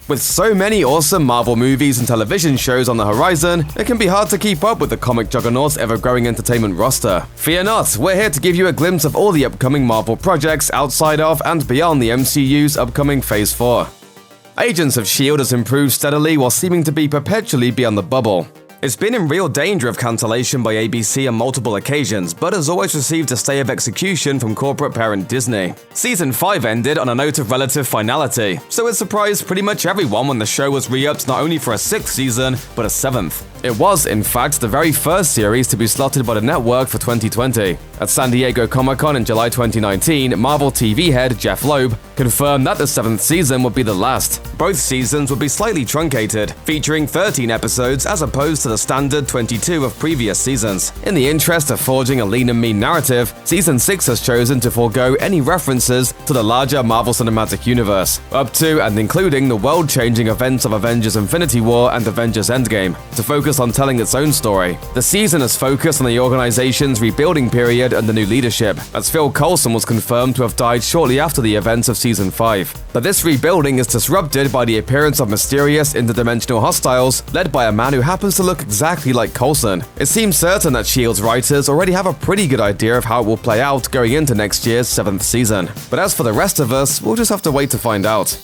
With so many awesome Marvel movies and television shows on the horizon, it can be hard to keep up with the comic juggernaut's ever-growing entertainment roster. Fear not, we're here to give you a glimpse of all the upcoming Marvel projects outside of and beyond the MCU's upcoming Phase 4. Agents of S.H.I.E.L.D. has improved steadily while seeming to be perpetually beyond the bubble. It's been in real danger of cancellation by ABC on multiple occasions, but has always received a stay of execution from corporate parent Disney. Season 5 ended on a note of relative finality, so it surprised pretty much everyone when the show was re-upped not only for a 6th season, but a 7th. It was, in fact, the very first series to be slotted by the network for 2020. At San Diego Comic-Con in July 2019, Marvel TV head Jeff Loeb confirmed that the 7th season would be the last. Both seasons would be slightly truncated, featuring 13 episodes as opposed to the standard 22 of previous seasons. In the interest of forging a lean and mean narrative, Season 6 has chosen to forego any references to the larger Marvel Cinematic Universe, up to and including the world-changing events of Avengers Infinity War and Avengers Endgame, to focus on telling its own story. The season has focused on the organization's rebuilding period under new leadership, as Phil Coulson was confirmed to have died shortly after the events of Season 5. But this rebuilding is disrupted by the appearance of mysterious interdimensional hostiles led by a man who happens to look exactly like Coulson. It seems certain that S.H.I.E.L.D's writers already have a pretty good idea of how it will play out going into next year's 7th season. But as for the rest of us, we'll just have to wait to find out.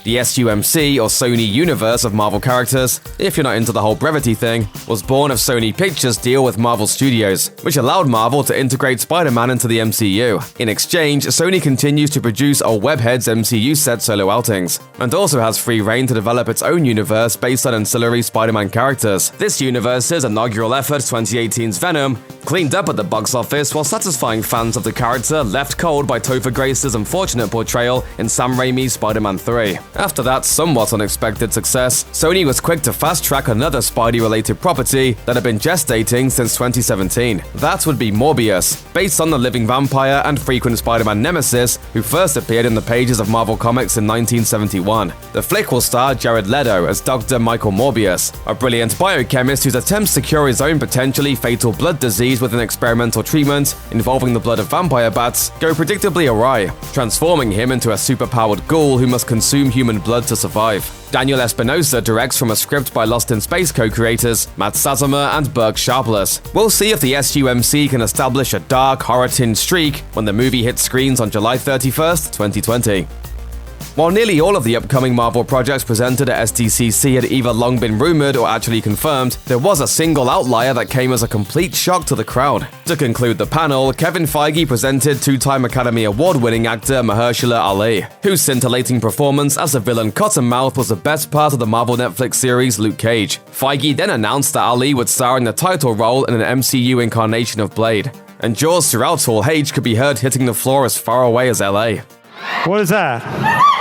The SUMC, or Sony universe of Marvel characters, if you're not into the whole brevity thing, was born of Sony Pictures' deal with Marvel Studios, which allowed Marvel to integrate Spider-Man into the MCU. In exchange, Sony continues to produce all Webhead's MCU-set solo outings, and also has free reign to develop its own universe based on ancillary Spider-Man characters. This universe's inaugural effort, 2018's Venom, cleaned up at the box office while satisfying fans of the character left cold by Topher Grace's unfortunate portrayal in Sam Raimi's Spider-Man 3. After that somewhat unexpected success, Sony was quick to fast-track another Spidey-related property that had been gestating since 2017. That would be Morbius, based on the living vampire and frequent Spider-Man nemesis who first appeared in the pages of Marvel Comics in 1971. The flick will star Jared Leto as Dr. Michael Morbius, a brilliant biochemist whose attempts to cure his own potentially fatal blood disease with an experimental treatment involving the blood of vampire bats go predictably awry, transforming him into a superpowered ghoul who must consume human blood to survive. Daniel Espinosa directs from a script by Lost in Space co-creators Matt Sazama and Burke Sharpless. We'll see if the SUMC can establish a dark, horror-tinged streak when the movie hits screens on July 31st, 2020. While nearly all of the upcoming Marvel projects presented at SDCC had either long been rumored or actually confirmed, there was a single outlier that came as a complete shock to the crowd. To conclude the panel, Kevin Feige presented two-time Academy Award-winning actor Mahershala Ali, whose scintillating performance as the villain Cottonmouth was the best part of the Marvel Netflix series Luke Cage. Feige then announced that Ali would star in the title role in an MCU incarnation of Blade, and jaws throughout Hall H could be heard hitting the floor as far away as LA. What is that?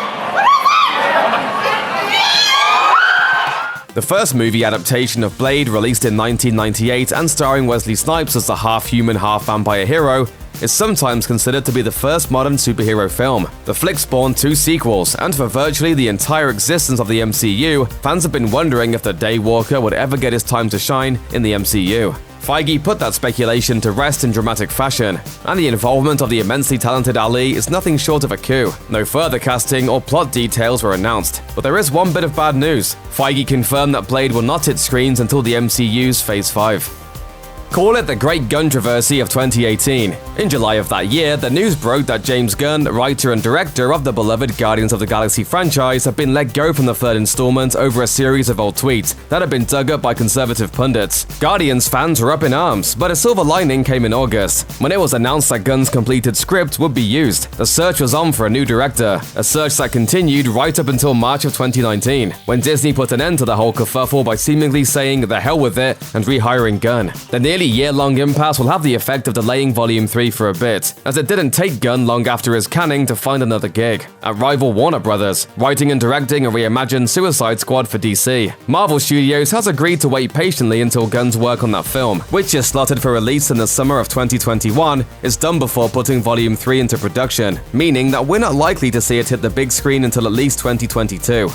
The first movie adaptation of Blade, released in 1998 and starring Wesley Snipes as the half-human, half-vampire hero, is sometimes considered to be the first modern superhero film. The flick spawned 2 sequels, and for virtually the entire existence of the MCU, fans have been wondering if the Daywalker would ever get his time to shine in the MCU. Feige put that speculation to rest in dramatic fashion, and the involvement of the immensely talented Ali is nothing short of a coup. No further casting or plot details were announced, but there is one bit of bad news. Feige confirmed that Blade will not hit screens until the MCU's Phase 5. Call it the Great Guntroversy of 2018. In July of that year, the news broke that James Gunn, writer and director of the beloved Guardians of the Galaxy franchise, had been let go from the 3rd installment over a series of old tweets that had been dug up by conservative pundits. Guardians fans were up in arms, but a silver lining came in August, when it was announced that Gunn's completed script would be used. The search was on for a new director, a search that continued right up until March of 2019, when Disney put an end to the whole kerfuffle by seemingly saying the hell with it and rehiring Gunn. The nearly year-long impasse will have the effect of delaying Volume 3 for a bit, as it didn't take Gunn long after his canning to find another gig at rival Warner Brothers, writing and directing a reimagined Suicide Squad for DC. Marvel Studios has agreed to wait patiently until Gunn's work on that film, which is slotted for release in the summer of 2021, is done before putting Volume 3 into production, meaning that we're not likely to see it hit the big screen until at least 2022.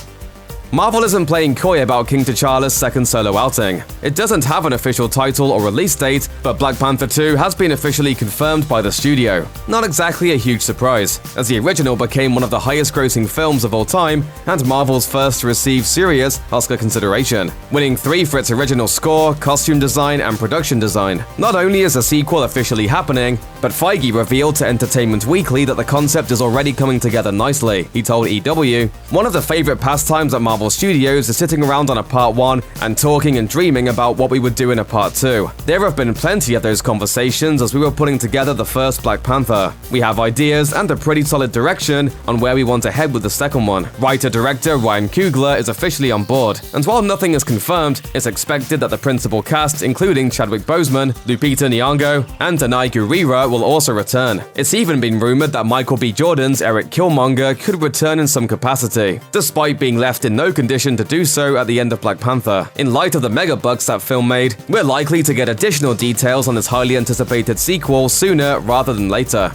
Marvel isn't playing coy about King T'Challa's second solo outing. It doesn't have an official title or release date, but Black Panther 2 has been officially confirmed by the studio. Not exactly a huge surprise, as the original became one of the highest-grossing films of all time and Marvel's first to receive serious Oscar consideration, winning 3 for its original score, costume design, and production design. Not only is a sequel officially happening, but Feige revealed to Entertainment Weekly that the concept is already coming together nicely. He told EW, "One of the favorite pastimes at Marvel Studios is sitting around on a part 1 and talking and dreaming about what we would do in a part 2. There have been plenty of those conversations as we were putting together the first Black Panther. We have ideas and a pretty solid direction on where we want to head with the second one." Writer-director Ryan Coogler is officially on board, and while nothing is confirmed, it's expected that the principal cast, including Chadwick Boseman, Lupita Nyong'o, and Danai Gurira, will also return. It's even been rumored that Michael B. Jordan's Eric Killmonger could return in some capacity, despite being left in no condition to do so at the end of Black Panther. In light of the mega bucks that film made, we're likely to get additional details on this highly anticipated sequel sooner rather than later.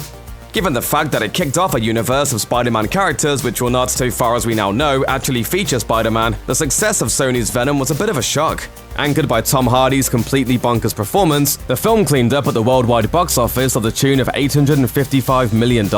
Given the fact that it kicked off a universe of Spider-Man characters which will not, so far as we now know, actually feature Spider-Man, the success of Sony's Venom was a bit of a shock. Anchored by Tom Hardy's completely bonkers performance, the film cleaned up at the worldwide box office of the tune of $855 million,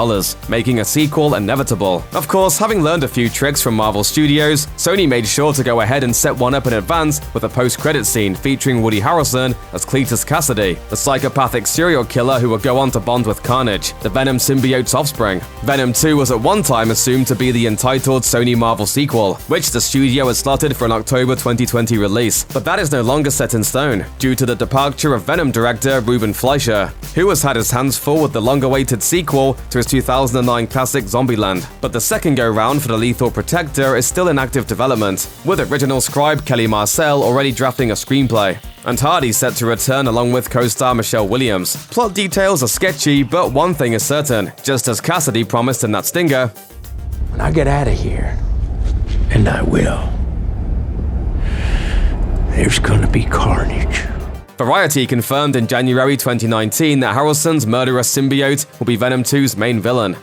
making a sequel inevitable. Of course, having learned a few tricks from Marvel Studios, Sony made sure to go ahead and set one up in advance with a post-credit scene featuring Woody Harrelson as Cletus Cassidy, the psychopathic serial killer who would go on to bond with Carnage, the Venom symbiote's offspring. Venom 2 was at one time assumed to be the entitled Sony Marvel sequel, which the studio has slotted for an October 2020 release, but that is no longer set in stone, due to the departure of Venom director Ruben Fleischer, who has had his hands full with the long-awaited sequel to his 2009 classic Zombieland. But the second go-round for the Lethal Protector is still in active development, with original scribe Kelly Marcel already drafting a screenplay, and Hardy set to return along with co-star Michelle Williams. Plot details are sketchy, but one thing is certain, just as Cassidy promised in that stinger, "When I get out of here, and I will, there's gonna be carnage." Variety confirmed in January 2019 that Harrelson's murderous symbiote will be Venom 2's main villain.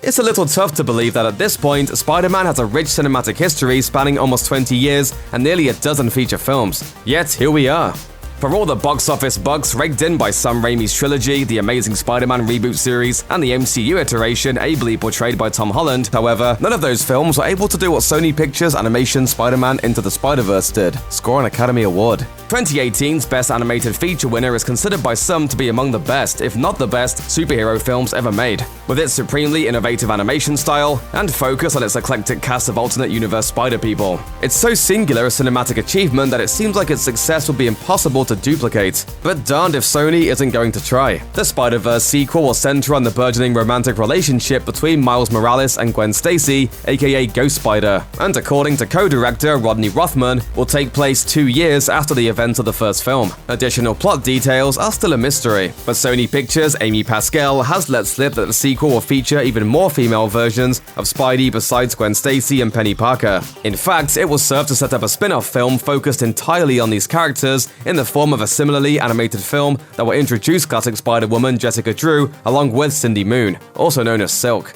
It's a little tough to believe that at this point, Spider-Man has a rich cinematic history spanning almost 20 years and nearly a dozen feature films. Yet, here we are. For all the box office bucks raked in by Sam Raimi's trilogy, the Amazing Spider-Man reboot series, and the MCU iteration ably portrayed by Tom Holland, however, none of those films were able to do what Sony Pictures' animation Spider-Man Into the Spider-Verse did, score an Academy Award. 2018's Best Animated Feature winner is considered by some to be among the best, if not the best, superhero films ever made. With its supremely innovative animation style and focus on its eclectic cast of alternate universe Spider people, it's so singular a cinematic achievement that it seems like its success would be impossible to duplicate. But darned if Sony isn't going to try. The Spider-Verse sequel will center on the burgeoning romantic relationship between Miles Morales and Gwen Stacy, aka Ghost Spider, and according to co-director Rodney Rothman, will take place 2 years after the events of the first film. Additional plot details are still a mystery, but Sony Pictures' Amy Pascal has let slip that the sequel will feature even more female versions of Spidey besides Gwen Stacy and Penny Parker. In fact, it will serve to set up a spin-off film focused entirely on these characters in the form of a similarly animated film that will introduce classic Spider-Woman Jessica Drew along with Cindy Moon, also known as Silk.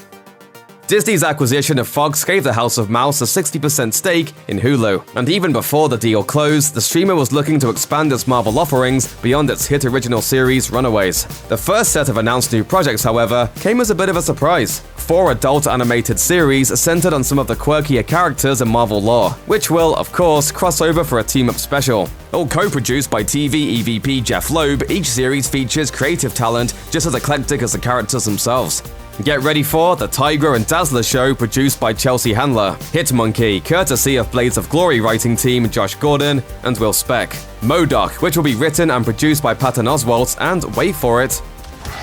Disney's acquisition of Fox gave the House of Mouse a 60% stake in Hulu, and even before the deal closed, the streamer was looking to expand its Marvel offerings beyond its hit original series Runaways. The first set of announced new projects, however, came as a bit of a surprise. 4 adult animated series centered on some of the quirkier characters in Marvel lore, which will, of course, cross over for a team-up special. All co-produced by TV EVP Jeff Loeb, each series features creative talent just as eclectic as the characters themselves. Get ready for The Tigra and Dazzler Show, produced by Chelsea Handler. Hit Monkey, courtesy of Blades of Glory writing team Josh Gordon and Will Speck. MODOK, which will be written and produced by Patton Oswalt, and wait for it,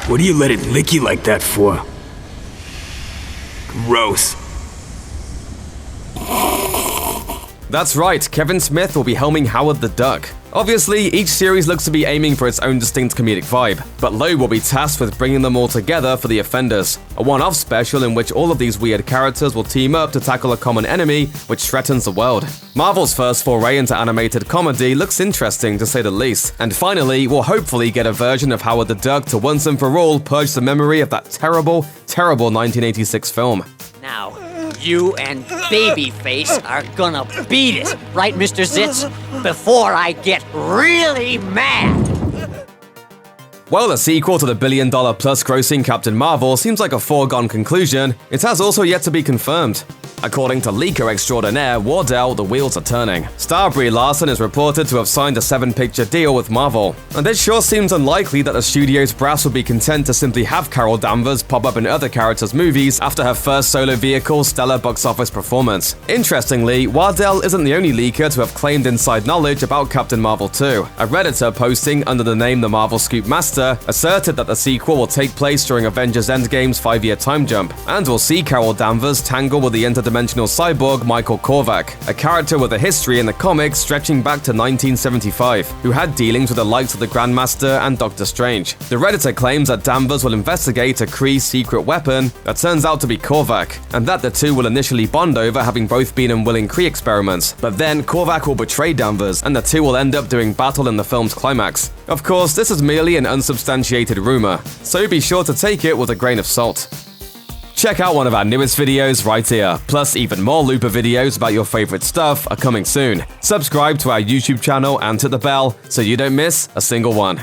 What do you let it lick you like that for? Gross. That's right, Kevin Smith will be helming Howard the Duck. Obviously, each series looks to be aiming for its own distinct comedic vibe, but Loeb will be tasked with bringing them all together for The Offenders, a one-off special in which all of these weird characters will team up to tackle a common enemy which threatens the world. Marvel's first foray into animated comedy looks interesting to say the least, and finally, we'll hopefully get a version of Howard the Duck to once and for all purge the memory of that terrible, terrible 1986 film. Now, You and Babyface are gonna beat it, right, Mr. Zitz? Before I get really mad. While a sequel to the billion-dollar-plus grossing Captain Marvel seems like a foregone conclusion, it has also yet to be confirmed. According to leaker extraordinaire Wardell, the wheels are turning. Star Brie Larson is reported to have signed a 7-picture deal with Marvel, and it sure seems unlikely that the studio's brass would be content to simply have Carol Danvers pop up in other characters' movies after her first solo vehicle's stellar box office performance. Interestingly, Wardell isn't the only leaker to have claimed inside knowledge about Captain Marvel 2. A Redditor posting under the name The Marvel Scoop Master asserted that the sequel will take place during Avengers Endgame's 5-year time jump, and will see Carol Danvers tangle with the interdimensional cyborg Michael Korvac, a character with a history in the comics stretching back to 1975, who had dealings with the likes of the Grandmaster and Doctor Strange. The Redditor claims that Danvers will investigate a Kree secret weapon that turns out to be Korvac, and that the two will initially bond over having both been in willing Kree experiments, but then Korvac will betray Danvers, and the two will end up doing battle in the film's climax. Of course, this is merely an unsubstantiated rumor, so be sure to take it with a grain of salt. Check out one of our newest videos right here, plus even more Looper videos about your favorite stuff are coming soon. Subscribe to our YouTube channel and hit the bell so you don't miss a single one.